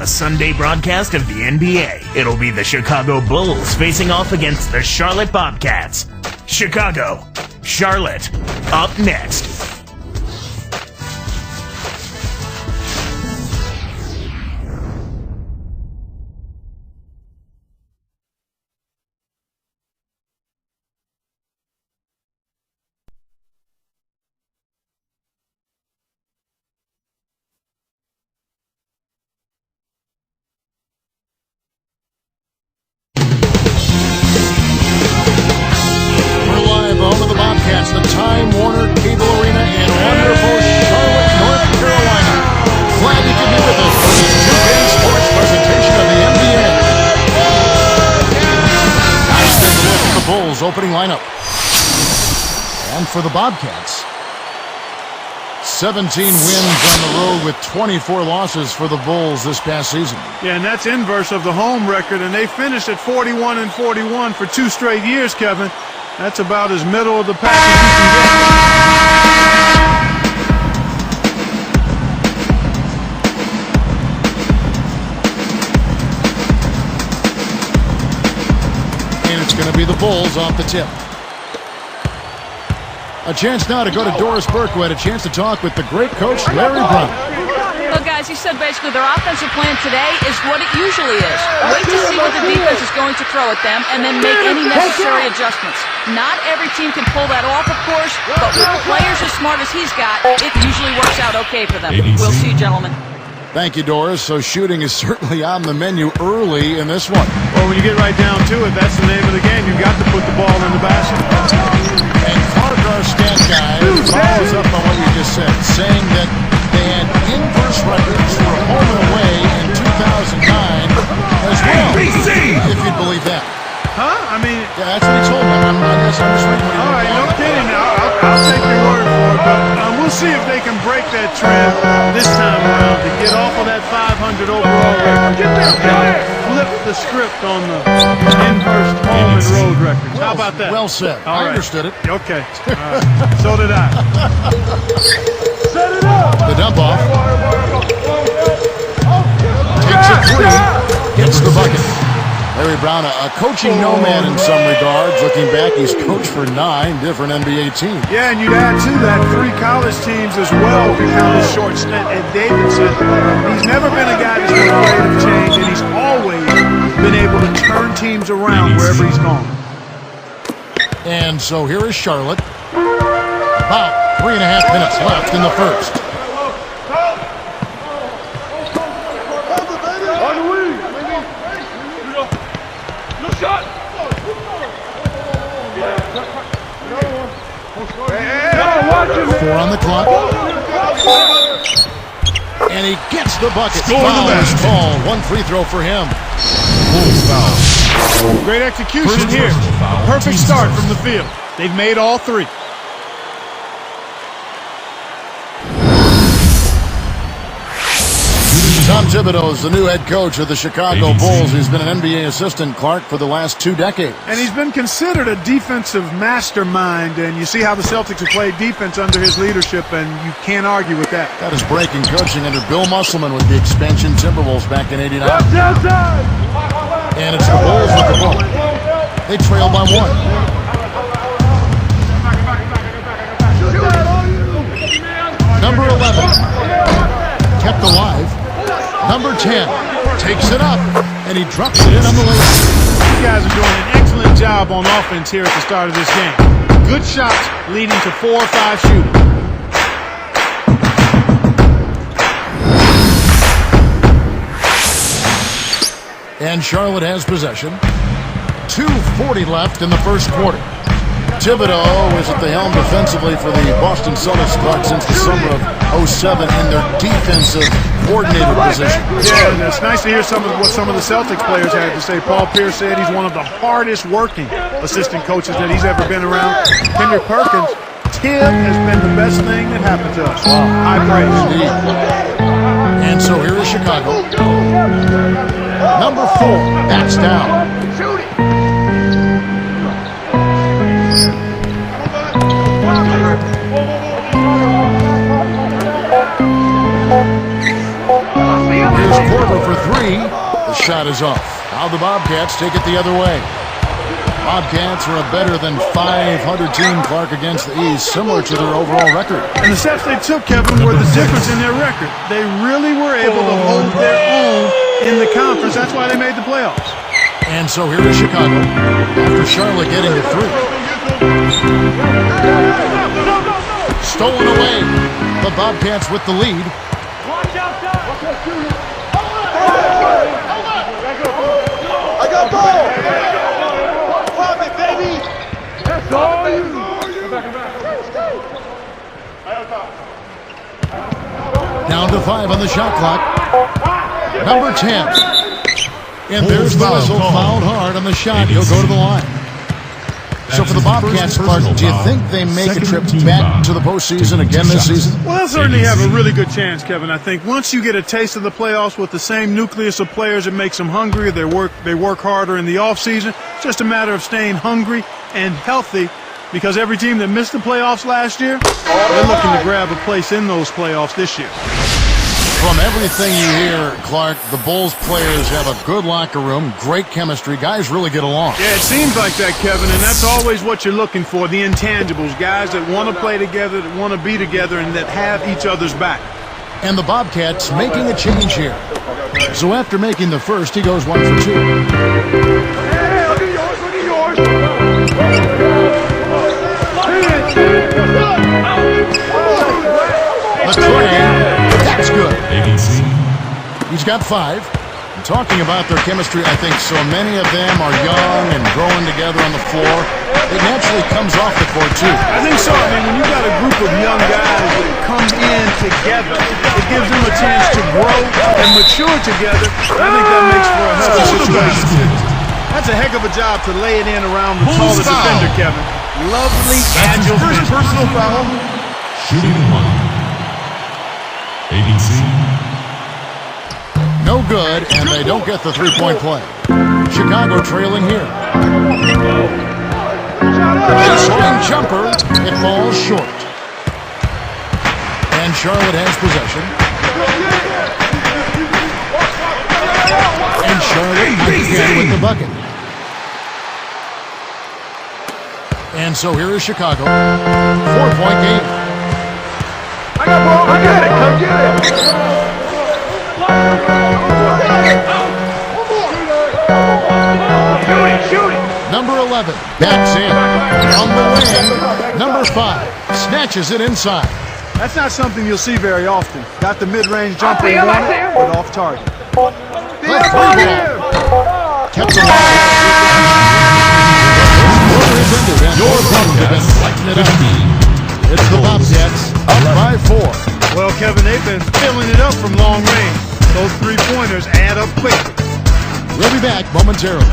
a Sunday broadcast of the NBA. It'll be the Chicago Bulls facing off against the Charlotte Bobcats. Chicago, Charlotte, up next. The Time Warner Cable Arena in wonderful Charlotte, North Carolina. Glad you could be with us for this 2K Sports presentation of the NBA. Nice big look at the Bulls opening lineup. And for the Bobcats, 17 wins on the road with 24 losses for the Bulls this past season. Yeah, and that's inverse of the home record, and they finished at 41-41 for 2 straight years, Kevin. That's about as middle of the pack as you can get. And it's going to be the Bulls off the tip. A chance now to go to Doris Burke, who had a chance to talk with the great coach, Larry Brown. Well, guys, he said basically their offensive plan today is what it usually is. Wait to see what the defense is going to throw at them and then make any necessary adjustments. Not every team can pull that off, of course, but with players as smart as he's got, it usually works out okay for them. We'll see, gentlemen. Thank you, Doris. So shooting is certainly on the menu early in this one. Well, when you get right down to it, that's the name of the game. You've got to put the ball in the basket. And Clark, our stat guy, follows up on what you just said, saying that they had inverse records for home and away in 2009 as well, if you'd believe that. Huh? I mean... Yeah, that's what he told me. I guess I'm just reading what he All right, no kidding. I'll take your word for it, but we'll see if they can break that trend this time around to get off of that 500 overall record. Flip the script on the inverse home and road records. How about that? Well said. All I right. understood it. Okay. All right. So did I. The dump off. Takes a 3. Gets the bucket. Larry Brown, a coaching nomad in some regards. Looking back, he's coached for 9 different NBA teams. Yeah, and you'd add to that 3 college teams as well if you count his short stint at Davidson. He's never been a guy that's been afraid of change, and he's always been able to turn teams around wherever he's gone. And so here is Charlotte. About 3.5 minutes left in the first. Four on the clock. And he gets the bucket. Foul is called. 1 free throw for him. Great execution here. Perfect start from the field. They've made all 3. Tom Thibodeau is the new head coach of the Chicago Bulls. He's been an NBA assistant, Clark, for the last 2 decades. And he's been considered a defensive mastermind, and you see how the Celtics have played defense under his leadership, and you can't argue with that. That is breaking coaching under Bill Musselman with the expansion Timberwolves back in '89. And it's the Bulls with the ball. They trail by 1. Number 11, kept alive. Number 10 takes it up, and he drops it in on the layup. These guys are doing an excellent job on offense here at the start of this game. Good shots leading to 4 or 5 shooting. And Charlotte has possession. 2:40 left in the first quarter. Thibodeau is at the helm defensively for the Boston Celtics since the summer of '07 in their defensive coordinator position. Yeah, and it's nice to hear what some of the Celtics players had to say. Paul Pierce said he's one of the hardest working assistant coaches that he's ever been around. Kendrick Perkins, Tim has been the best thing that happened to us. High praise. Indeed. And so here is Chicago. Number 4, that's down. Here's Korver for 3. shot is off. Now the Bobcats take it the other way. Bobcats are a better than 500 team, Clark, against the East, similar to their overall record. And the steps they took, Kevin, were the difference in their record. They really were able to hold their own in the conference. That's why they made the playoffs. And so here is Chicago, after Charlotte getting to 3. Stolen away. The Bobcats with the lead. I got ball! Pop it, baby! That's all you need. Down to 5 on the shot clock. Number 10. And there's the whistle, fouled hard on the shot. He'll go to the line. So for the Bobcats, Clark, do you think they make a trip back to the postseason again this season? Well, they'll certainly have a really good chance, Kevin. I think once you get a taste of the playoffs with the same nucleus of players, it makes them hungrier. They work harder in the offseason. It's just a matter of staying hungry and healthy, because every team that missed the playoffs last year, they're looking to grab a place in those playoffs this year. From everything you hear, Clark, the Bulls players have a good locker room, great chemistry. Guys really get along. Yeah, it seems like that, Kevin, and that's always what you're looking for, the intangibles, guys that want to play together, that want to be together, and that have each other's back. And the Bobcats making a change here. So after making the first, he goes 1 for 2. Hey, look at yours, look at yours! The tray. That's good. He's got 5. And talking about their chemistry, I think so many of them are young and growing together on the floor. It naturally comes off the court, too. I think so. I mean, when you've got a group of young guys that come in together, it gives them a chance to grow and mature together. I think that makes for a healthy situation. That's a heck of a job to lay it in around the tallest defender, Kevin. Lovely, agile finish. Personal foul. Shooting 1. ABC. No good, and they don't get the three-point play. Chicago trailing here. A swing jumper. It falls short. And Charlotte has possession. And Charlotte again with the bucket. And so here is Chicago. 4-point game. I got ball, I got it, come get it! Shoot it! Number 11 backs in. On the wing, number 5 snatches it inside. That's not something you'll see very often. Got the mid-range jumper he wanted, but off target. Let's play ball. Kept it alive. Your opponent has been lighting it up. It's the Bobcats up by 4. Well, Kevin, they've been filling it up from long range. Those three-pointers add up quick. We'll be back momentarily.